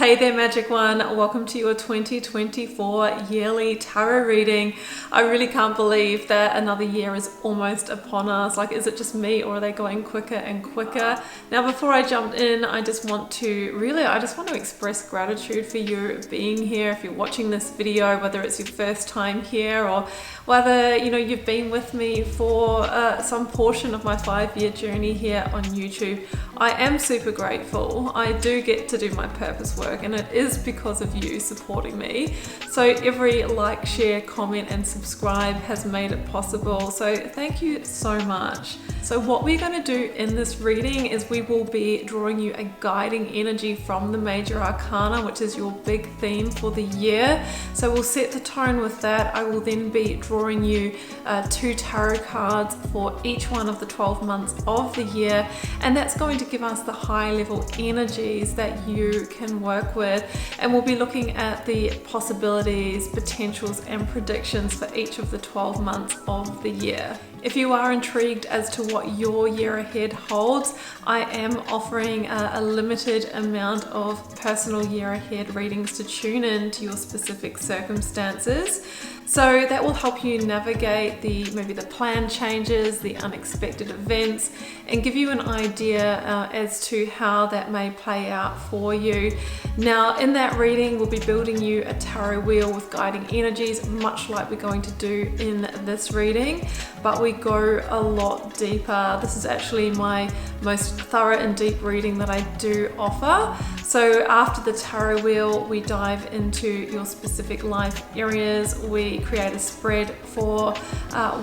Hey there, Magic One. Welcome to your 2024 yearly tarot reading. I really can't believe that another year is almost upon us. Like, is it just me or are they going quicker and quicker? Now, before I jump in, I just want to express gratitude for you being here. If you're watching this video, whether it's your first time here or whether you've been with me for some portion of my 5-year journey here on YouTube, I am super grateful. I do get to do my purpose work, and it is because of you supporting me. So every like, share, comment and subscribe has made it possible, so thank you so much. So what we're going to do in this reading is we will be drawing you a guiding energy from the major arcana, which is your big theme for the year. So we'll set the tone with that. I will then be drawing you 2 tarot cards for each one of the 12 months of the year, and that's going to give us the high level energies that you can work with, and we'll be looking at the possibilities, potentials and predictions for each of the 12 months of the year. If you are intrigued as to what your year ahead holds, I am offering a limited amount of personal year ahead readings to tune in to your specific circumstances. So that will help you navigate maybe the plan changes, the unexpected events, and give you an idea as to how that may play out for you. Now, in that reading, we'll be building you a tarot wheel with guiding energies, much like we're going to do in this reading, but we go a lot deeper. This is actually my most thorough and deep reading that I do offer. So after the tarot wheel, we dive into your specific life areas. We create a spread for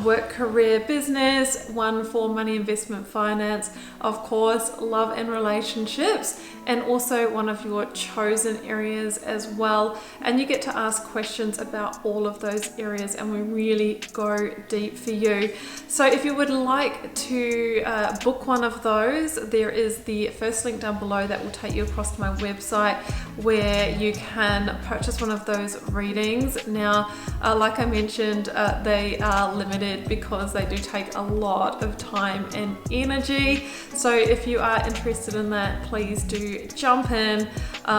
work, career, business, one for money, investment, finance, of course, love and relationships, and also one of your chosen areas as well. And you get to ask questions about all of those areas, and we really go deep for you. So if you would like to book one of those, there is the first link down below that will take you across to my website where you can purchase one of those readings. Now, like I mentioned, they are limited because they do take a lot of time and energy. So if you are interested in that, please do jump in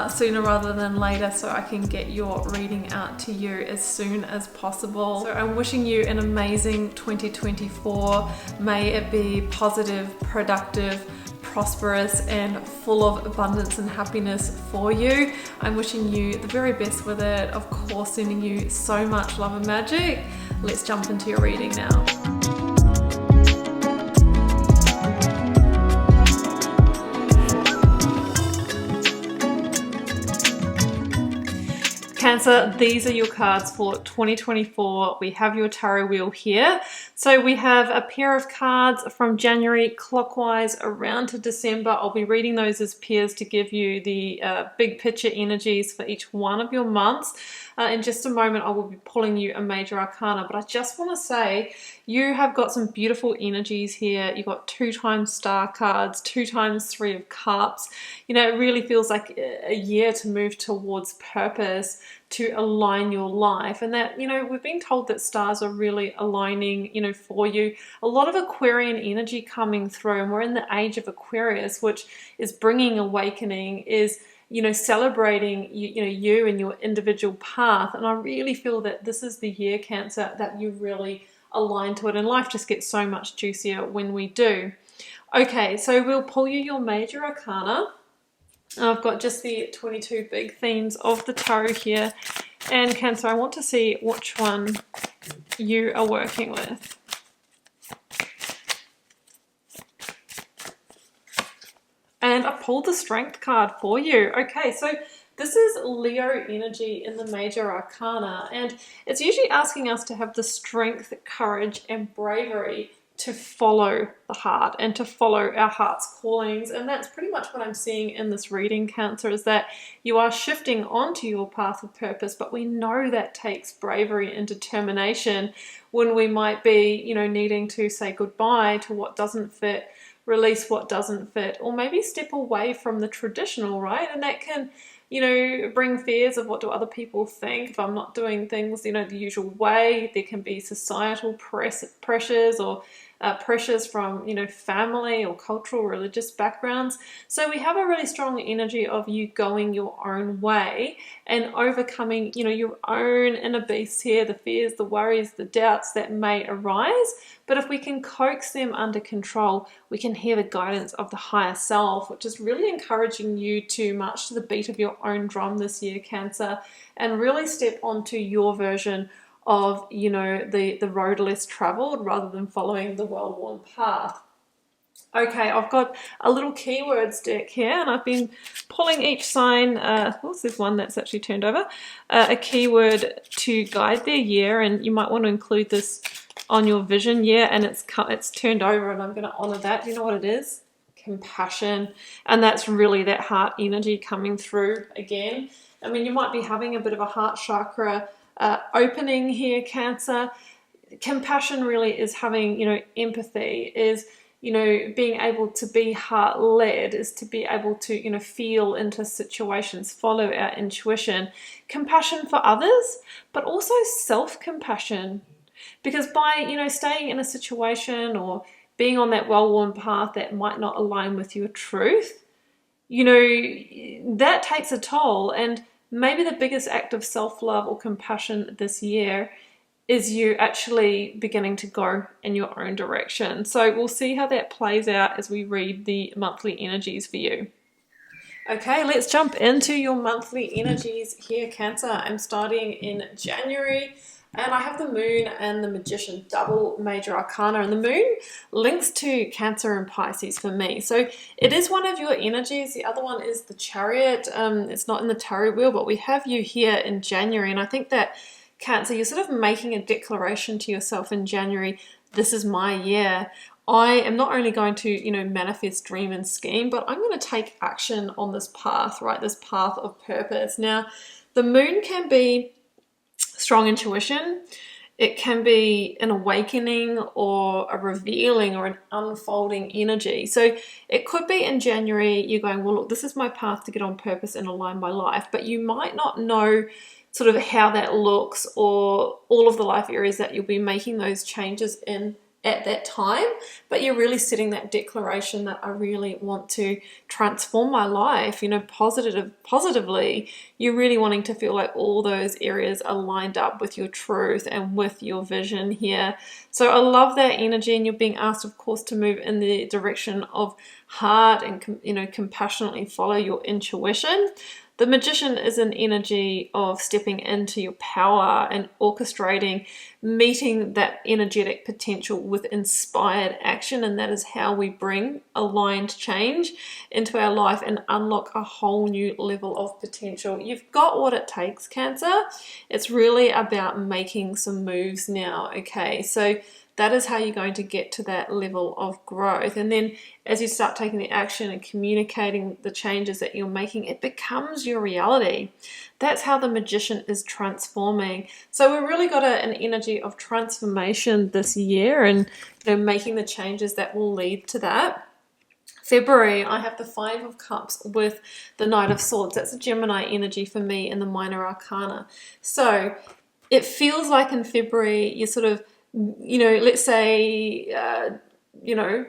sooner rather than later so I can get your reading out to you as soon as possible. So I'm wishing you an amazing 2024. May it be positive, productive, prosperous and full of abundance and happiness for you. I'm wishing you the very best with it. Of course, sending you so much love and magic. Let's jump into your reading now. Cancer, these are your cards for 2024. We have your tarot wheel here. So we have a pair of cards from January clockwise around to December. I'll be reading those as pairs to give you the big picture energies for each one of your months. In just a moment, I will be pulling you a major arcana, but I just want to say you have got some beautiful energies here. You've got 2 times star cards, 2 times 3 of cups. It really feels like a year to move towards purpose, to align your life, and that we've been told that stars are really aligning for you. A lot of Aquarian energy coming through, and we're in the age of Aquarius, which is bringing awakening, is celebrating you and your individual path. And I really feel that this is the year, Cancer, that you really align to it, and life just gets so much juicier when we do. Okay, so we'll pull you your major arcana. I've got just the 22 big themes of the tarot here, and Cancer, I want to see which one you are working with. And I pulled the Strength card for you. Okay, so this is Leo energy in the major arcana, and it's usually asking us to have the strength, courage and bravery to follow the heart and to follow our heart's callings. And that's pretty much what I'm seeing in this reading, Cancer, is that you are shifting onto your path of purpose, but we know that takes bravery and determination when we might be, needing to say goodbye to what doesn't fit, release what doesn't fit, or maybe step away from the traditional, right? And that can bring fears of what do other people think if I'm not doing things the usual way. There can be societal pressures or pressures from, you know, family or cultural, religious backgrounds. So we have a really strong energy of you going your own way and overcoming, you know, your own inner beasts here, the fears, the worries, the doubts that may arise. But if we can coax them under control, we can hear the guidance of the higher self, which is really encouraging you to march to the beat of your own drum this year, Cancer, and really step onto your version of, you know, the road less traveled rather than following the well-worn path. Okay, I've got a little keywords deck here, and I've been pulling each sign, there's one that's actually turned over, a keyword to guide their year, and you might want to include this on your vision year, and it's turned over, and I'm going to honor that. Do you know what it is? Compassion. And that's really that heart energy coming through again. I mean, you might be having a bit of a heart chakra opening here, Cancer. Compassion really is having, you know, empathy, is, you know, being able to be heart-led, is to be able to, you know, feel into situations, follow our intuition. Compassion for others, but also self-compassion. Because by, you know, staying in a situation or being on that well-worn path that might not align with your truth, you know, that takes a toll. And maybe the biggest act of self-love or compassion this year is you actually beginning to go in your own direction. So we'll see how that plays out as we read the monthly energies for you. Okay, let's jump into your monthly energies here, Cancer. I'm starting in January, and I have the Moon and the Magician, double major arcana, and the Moon links to Cancer and Pisces for me. So it is one of your energies. The other one is the Chariot. It's not in the tarot wheel, but we have you here in January, and I think that Cancer, you're sort of making a declaration to yourself in January, this is my year. I am not only going to, you know, manifest, dream, and scheme, but I'm going to take action on this path, right? This path of purpose. Now, the Moon can be strong intuition. It can be an awakening or a revealing or an unfolding energy. So it could be in January, you're going, well, look, this is my path to get on purpose and align my life. But you might not know sort of how that looks or all of the life areas that you'll be making those changes in at that time, but you're really setting that declaration that I really want to transform my life, you know, positively. You're really wanting to feel like all those areas are lined up with your truth and with your vision here. So I love that energy, and you're being asked, of course, to move in the direction of heart and, you know, compassionately follow your intuition. The Magician is an energy of stepping into your power and orchestrating, meeting that energetic potential with inspired action, and that is how we bring aligned change into our life and unlock a whole new level of potential. You've got what it takes, Cancer. It's really about making some moves now, okay? So that is how you're going to get to that level of growth. And then as you start taking the action and communicating the changes that you're making, it becomes your reality. That's how the Magician is transforming. So we've really got an energy of transformation this year, and, you know, making the changes that will lead to that. February, I have the Five of Cups with the Knight of Swords. That's a Gemini energy for me in the minor arcana. So it feels like in February you're sort of, you know, let's say, you know,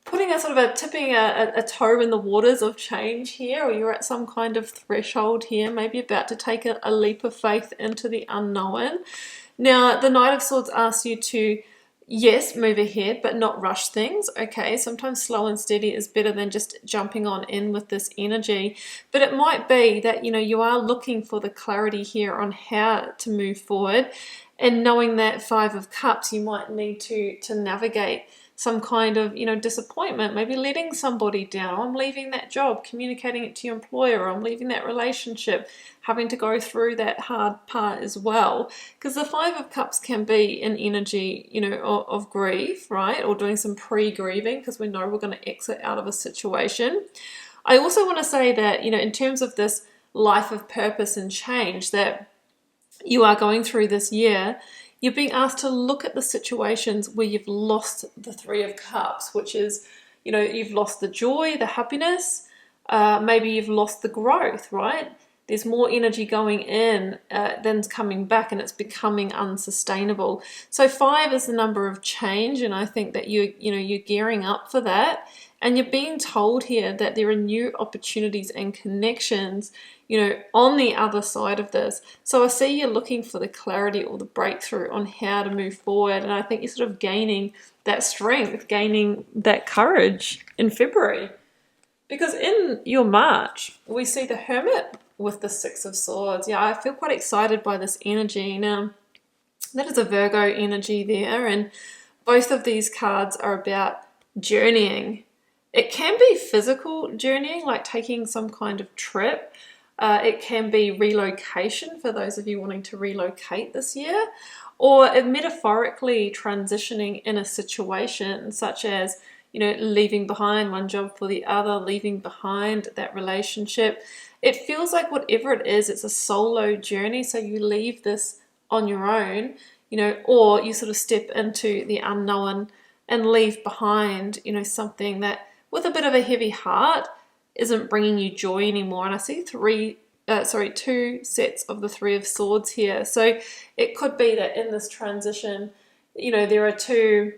putting a sort of tipping a toe in the waters of change here, or you're at some kind of threshold here, maybe about to take a leap of faith into the unknown. Now, the Knight of Swords asks you to, yes, move ahead, but not rush things, okay? Sometimes slow and steady is better than just jumping on in with this energy. But it might be that, you know, you are looking for the clarity here on how to move forward. And knowing that Five of Cups, you might need to navigate some kind of, you know, disappointment, maybe letting somebody down. I'm leaving that job, communicating it to your employer, or I'm leaving that relationship, having to go through that hard part as well. Because the Five of Cups can be an energy, you know, of grief, right? Or doing some pre-grieving, because we know we're going to exit out of a situation. I also want to say that, you know, in terms of this life of purpose and change that you are going through this year, you're being asked to look at the situations where you've lost the Three of Cups, which is, you know, you've lost the joy, the happiness, maybe you've lost the growth, right? there's more energy going in than's coming back, and it's becoming unsustainable. So 5 is the number of change, and I think that you're gearing up for that. And you're being told here that there are new opportunities and connections, on the other side of this. So I see you're looking for the clarity or the breakthrough on how to move forward. And I think you're sort of gaining that strength, gaining that courage in February. Because in your March, we see the Hermit with the 6 of Swords. Yeah, I feel quite excited by this energy. Now, that is a Virgo energy there. And both of these cards are about journeying. It can be physical journeying, like taking some kind of trip. It can be relocation for those of you wanting to relocate this year, or metaphorically transitioning in a situation such as, leaving behind one job for the other, leaving behind that relationship. It feels like whatever it is, it's a solo journey. So you leave this on your own, or you sort of step into the unknown and leave behind, something that with a bit of a heavy heart isn't bringing you joy anymore. And I see 2 sets of the 3 of Swords here. So it could be that in this transition, there are 2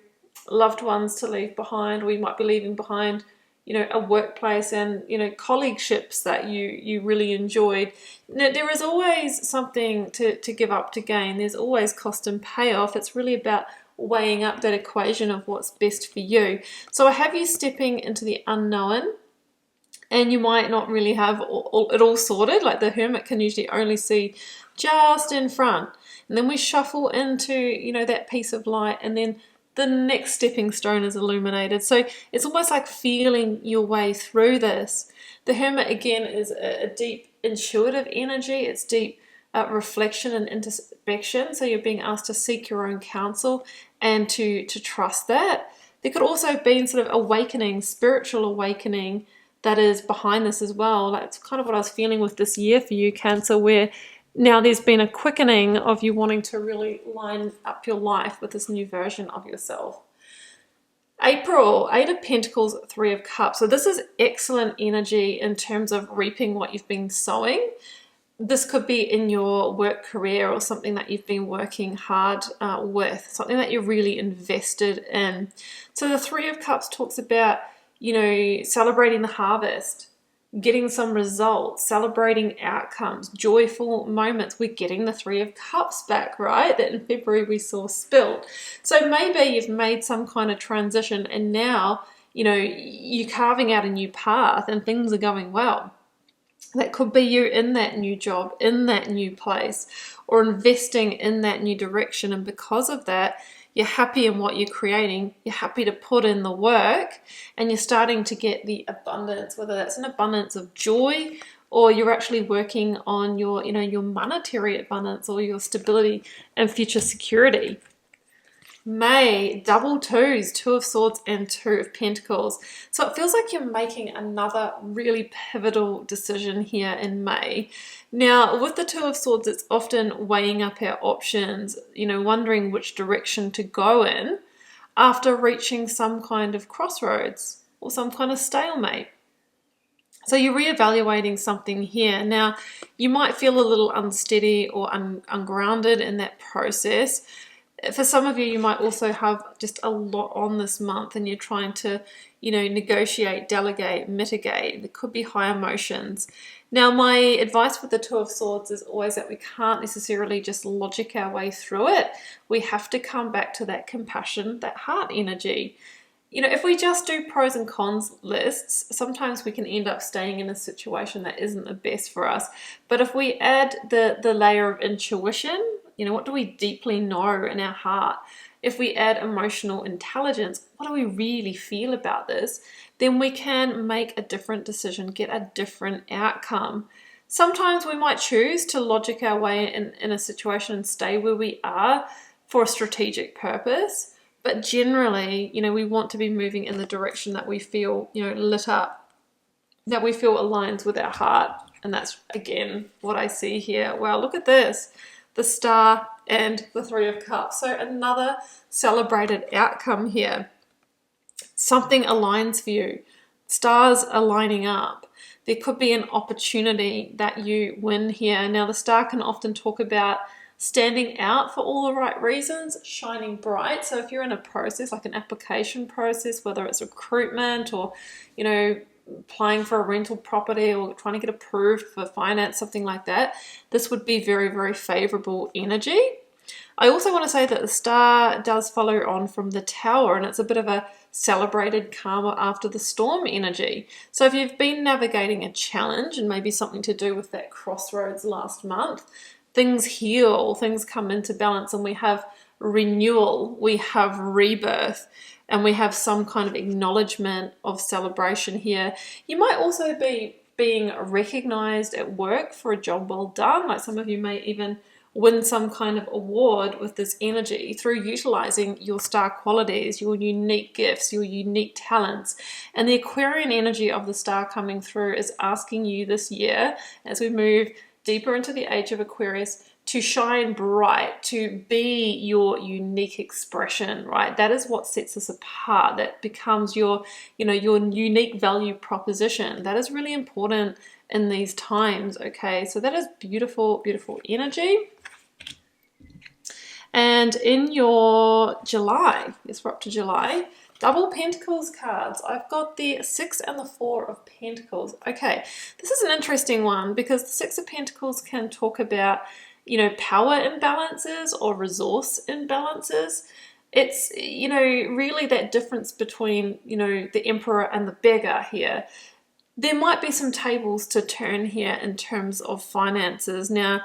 loved ones to leave behind, or you might be leaving behind, a workplace and, colleagueships that you really enjoyed. There is always something to give up to gain. There's always cost and payoff. It's really about weighing up that equation of what's best for you. So I have you stepping into the unknown, and you might not really have it all sorted. Like the Hermit can usually only see just in front, and then we shuffle into that piece of light, and then the next stepping stone is illuminated. So it's almost like feeling your way through this. The Hermit again is a deep intuitive energy. It's deep reflection and introspection. So you're being asked to seek your own counsel and to trust that. There could also be sort of awakening, spiritual awakening that is behind this as well. That's kind of what I was feeling with this year for you, Cancer, where now there's been a quickening of you wanting to really line up your life with this new version of yourself. April, 8 of Pentacles, 3 of Cups. So this is excellent energy in terms of reaping what you've been sowing. This could be in your work career or something that you've been working hard with, something that you're really invested in. So the 3 of Cups talks about, celebrating the harvest, getting some results, celebrating outcomes, joyful moments. We're getting the 3 of Cups back, right? That in February we saw spilled. So maybe you've made some kind of transition and now, you're carving out a new path and things are going well. That could be you in that new job, in that new place, or investing in that new direction. And because of that, you're happy in what you're creating. You're happy to put in the work, and you're starting to get the abundance, whether that's an abundance of joy or you're actually working on your, your monetary abundance or your stability and future security. May, double 2s, 2 of Swords and 2 of Pentacles. So it feels like you're making another really pivotal decision here in May. Now, with the 2 of Swords, it's often weighing up our options, wondering which direction to go in after reaching some kind of crossroads or some kind of stalemate. So you're reevaluating something here. Now, you might feel a little unsteady or ungrounded in that process. For some of you, you might also have just a lot on this month and you're trying to, negotiate, delegate, mitigate. There could be high emotions. Now, my advice with the 2 of Swords is always that we can't necessarily just logic our way through it. We have to come back to that compassion, that heart energy. If we just do pros and cons lists, sometimes we can end up staying in a situation that isn't the best for us. But if we add the layer of intuition, what do we deeply know in our heart? If we add emotional intelligence, what do we really feel about this? Then we can make a different decision, get a different outcome. Sometimes we might choose to logic our way in a situation and stay where we are for a strategic purpose. But generally, we want to be moving in the direction that we feel, lit up, that we feel aligns with our heart. And that's, again, what I see here. Wow, look at this. The Star and the 3 of Cups. So another celebrated outcome here. Something aligns for you. stars are lining up. There could be an opportunity that you win here. Now, the star can often talk about standing out for all the right reasons, shining bright. So if you're in a process, like an application process, whether it's recruitment or, you know, applying for a rental property or trying to get approved for finance, something like that, this would be very, very favorable energy. I also want to say that the star does follow on from the Tower, and it's a bit of a celebrated karma after the storm energy. So if you've been navigating a challenge, and maybe something to do with that crossroads last month, things heal, things come into balance, and we have renewal, we have rebirth, and we have some kind of acknowledgement of celebration here. You might also be being recognized at work for a job well done. Like some of you may even win some kind of award with this energy through utilizing your star qualities, your unique gifts, your unique talents. And the Aquarian energy of the star coming through is asking you this year, as we move deeper into the age of Aquarius, to shine bright, to be your unique expression, right? That is what sets us apart. That becomes your, you know, your unique value proposition. That is really important in these times, okay? So that is beautiful, beautiful energy. And in your July, yes, we're up to July, double Pentacles cards. I've got the 6 and the 4 of Pentacles. Okay, this is an interesting one because the 6 of Pentacles can talk about, you know, power imbalances or resource imbalances. It's, you know, really that difference between, you know, the Emperor and the beggar here. There might be some tables to turn here in terms of finances. Now,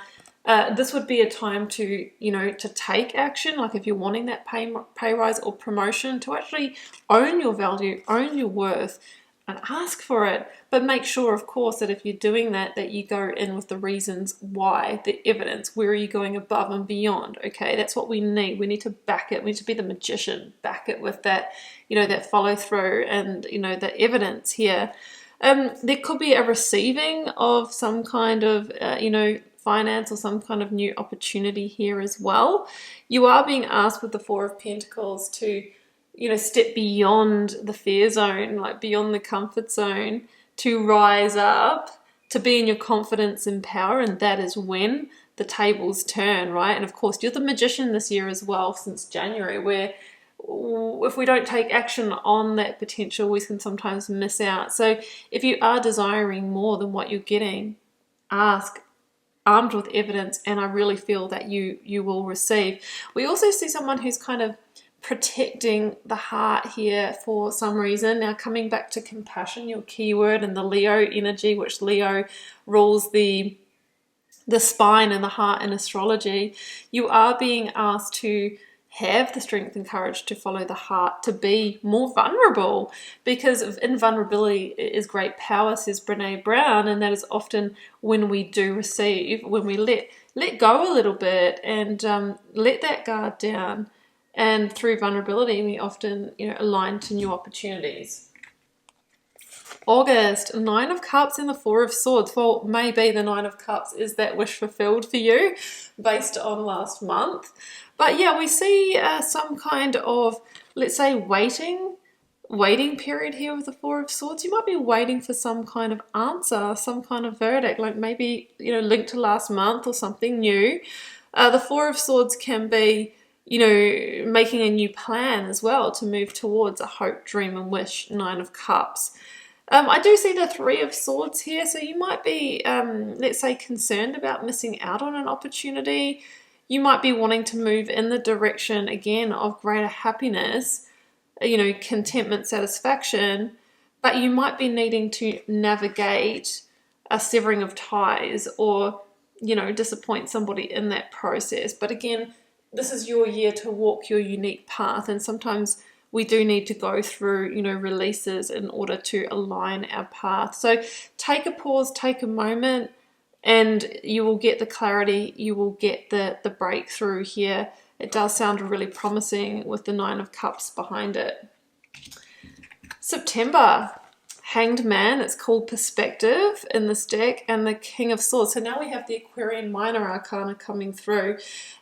this would be a time to, you know, to take action. Like if you're wanting that pay rise or promotion, to actually own your value, own your worth, and ask for it. But make sure, of course, that if you're doing that, that you go in with the reasons why, the evidence. Where are you going above and beyond? Okay, that's what we need. We need to back it. We need to be the magician, back it with that, you know, that follow through and, you know, the evidence here. There could be a receiving of some kind of, you know, finance or some kind of new opportunity here as well. You are being asked with the 4 of Pentacles to, you know, step beyond the fear zone, like beyond the comfort zone, to rise up, to be in your confidence and power, and that is when the tables turn, right? And of course, you're the magician this year as well, since January, where if we don't take action on that potential, we can sometimes miss out. So if you are desiring more than what you're getting, ask, armed with evidence, and I really feel that you will receive. We also see someone who's kind of protecting the heart here for some reason. Now, coming back to compassion, your keyword, and the Leo energy, which Leo rules the spine and the heart in astrology, you are being asked to have the strength and courage to follow the heart, to be more vulnerable, because in vulnerability is great power, says Brené Brown, and that is often when we do receive, when we let go a little bit and let that guard down, and through vulnerability we often, you know, align to new opportunities. August, 9 of Cups and the 4 of Swords. Well, maybe the 9 of Cups is that wish fulfilled for you based on last month. But yeah, we see some kind of, let's say, waiting period here with the 4 of Swords. You might be waiting for some kind of answer, some kind of verdict, like maybe, you know, linked to last month or something new. The 4 of Swords can be, you know, making a new plan as well to move towards a hope, dream, and wish. 9 of Cups. I do see the 3 of Swords here, so you might be, let's say, concerned about missing out on an opportunity. You might be wanting to move in the direction, again, of greater happiness, you know, contentment, satisfaction, but you might be needing to navigate a severing of ties or, you know, disappoint somebody in that process. But again, this is your year to walk your unique path, and sometimes we do need to go through, you know, releases in order to align our path. So take a pause, take a moment, and you will get the clarity, you will get the breakthrough here. It does sound really promising with the 9 of Cups behind it. September, Hanged Man, it's called Perspective in this deck, and the King of Swords. So now we have the Aquarian Minor Arcana coming through,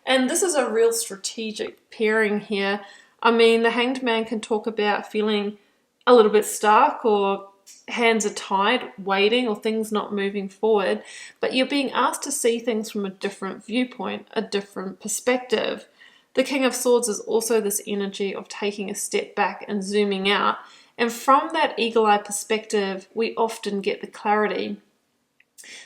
and this is a real strategic pairing here. I mean, the Hanged Man can talk about feeling a little bit stuck or hands are tied, waiting, or things not moving forward, but you're being asked to see things from a different viewpoint, a different perspective. The King of Swords is also this energy of taking a step back and zooming out. And from that eagle-eye perspective, we often get the clarity.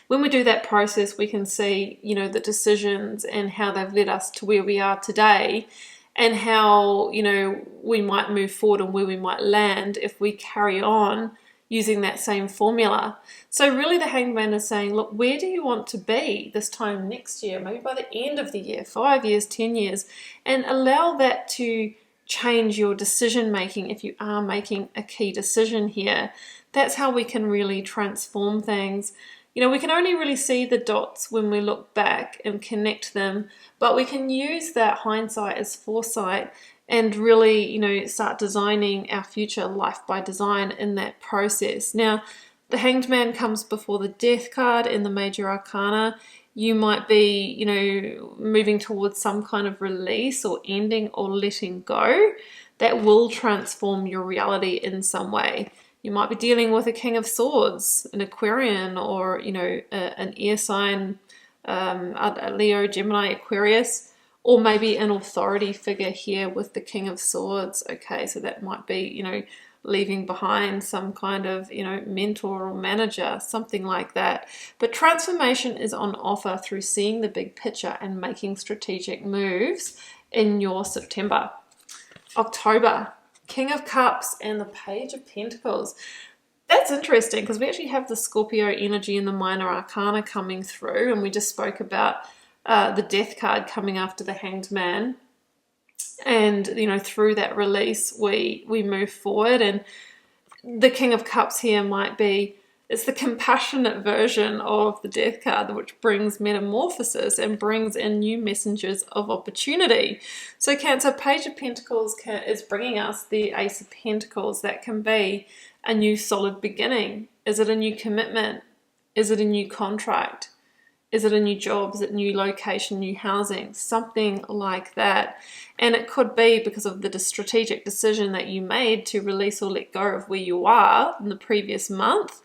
When we do that process, we can see, the decisions and how they've led us to where we are today, and how, we might move forward and where we might land if we carry on using that same formula. So really the Hanged Man is saying, look, where do you want to be this time next year, maybe by the end of the year, 5 years, 10 years, and allow that to change your decision making if you are making a key decision here. That's how we can really transform things. We can only really see the dots when we look back and connect them, but we can use that hindsight as foresight and really, start designing our future life by design in that process. Now, the Hanged Man comes before the Death card in the Major Arcana. You might be, moving towards some kind of release or ending or letting go that will transform your reality in some way. You might be dealing with a King of Swords, an Aquarian, or, an air sign, a Leo, Gemini, Aquarius, or maybe an authority figure here with the King of Swords. Okay, so that might be, leaving behind some kind of, mentor or manager, something like that. But transformation is on offer through seeing the big picture and making strategic moves in your September. October, King of Cups and the Page of Pentacles. That's interesting because we actually have the Scorpio energy in the Minor Arcana coming through, and we just spoke about the Death card coming after the Hanged Man. And, through that release, we move forward. And the King of Cups here might be, it's the compassionate version of the Death card, which brings metamorphosis and brings in new messengers of opportunity. So Cancer, Page of Pentacles is bringing us the Ace of Pentacles. That can be a new solid beginning. Is it a new commitment? Is it a new contract? Is it a new job? Is it new location, new housing? Something like that. And it could be because of the strategic decision that you made to release or let go of where you are in the previous month,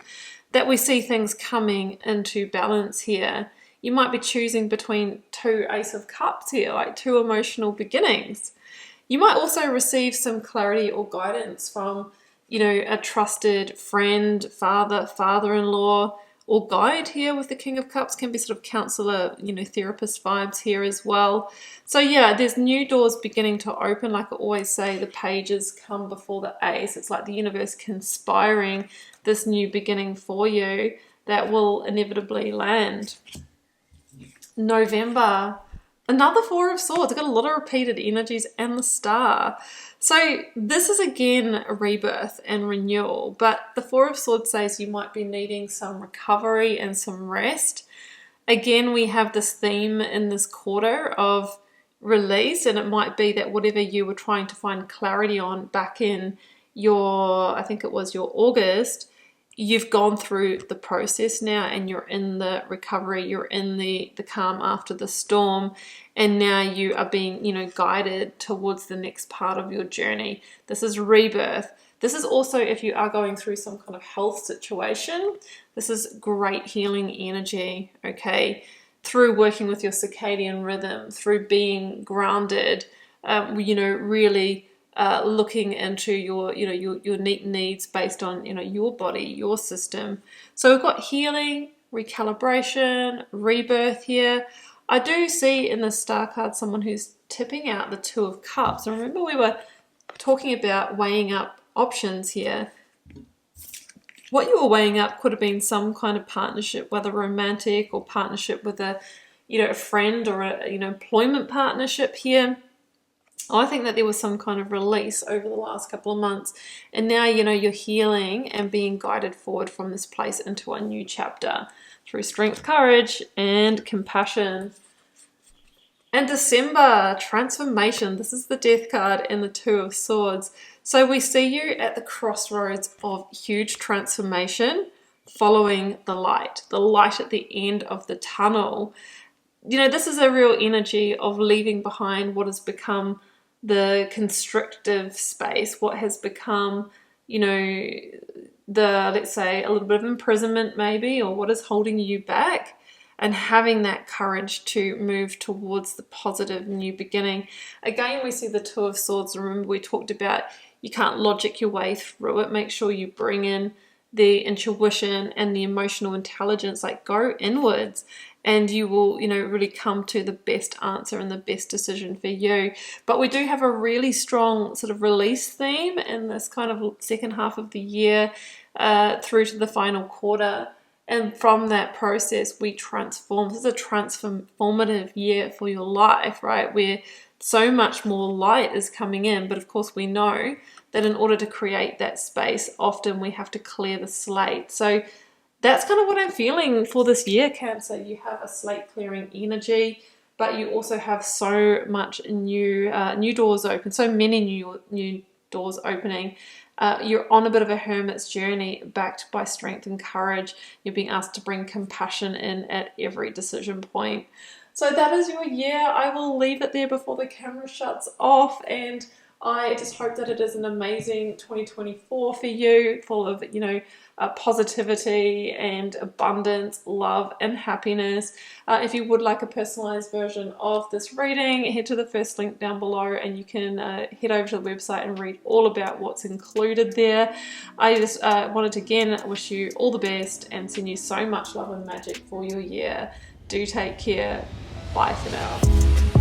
that we see things coming into balance here. You might be choosing between two Ace of Cups here, like two emotional beginnings. You might also receive some clarity or guidance from, a trusted friend, father, father-in-law, or guide here with the King of Cups. Can be sort of counselor, therapist vibes here as well. So yeah, there's new doors beginning to open. Like I always say, the pages come before the ace. It's like the universe conspiring this new beginning for you that will inevitably land. November, another Four of Swords. I've got a lot of repeated energies and the Star. So this is again a rebirth and renewal, but the Four of Swords says you might be needing some recovery and some rest. Again, we have this theme in this quarter of release, and it might be that whatever you were trying to find clarity on back in I think it was your August, you've gone through the process now and you're in the recovery, you're in the calm after the storm, and now you are being, guided towards the next part of your journey. This is rebirth. This is also if you are going through some kind of health situation, this is great healing energy, okay? Through working with your circadian rhythm, through being grounded, really looking into your unique needs based on, your body, your system. So we've got healing, recalibration, rebirth here. I do see in the Star card someone who's tipping out the Two of Cups. And remember we were talking about weighing up options here. What you were weighing up could have been some kind of partnership, whether romantic or partnership with a friend or a employment partnership here. I think that there was some kind of release over the last couple of months, and now you're healing and being guided forward from this place into a new chapter through strength, courage, and compassion. And December, transformation. This is the Death card and the Two of Swords. So we see you at the crossroads of huge transformation following the light at the end of the tunnel. This is a real energy of leaving behind what has become the constrictive space, what has become you know, let's say a little bit of imprisonment maybe, or what is holding you back, and having that courage to move towards the positive new beginning. Again, we see the Two of Swords. Remember, we talked about you can't logic your way through it. Make sure you bring in the intuition and the emotional intelligence, like go inwards, and you will, you know, really come to the best answer and the best decision for you. But we do have a really strong sort of release theme in this kind of second half of the year, through to the final quarter. And from that process, we transform. This is a transformative year for your life, right? Where so much more light is coming in. But of course, we know that in order to create that space, often we have to clear the slate. So that's kind of what I'm feeling for this year, Cancer. You have a slate clearing energy, but you also have so much new doors open, so many new doors opening. You're on a bit of a hermit's journey, backed by strength and courage. You're being asked to bring compassion in at every decision point. So that is your year. I will leave it there before the camera shuts off, and I just hope that it is an amazing 2024 for you, full of, you know, positivity and abundance, love and happiness. If you would like a personalized version of this reading, head to the first link down below and you can head over to the website and read all about what's included there. I just wanted to again wish you all the best and send you so much love and magic for your year. Do take care. Bye for now.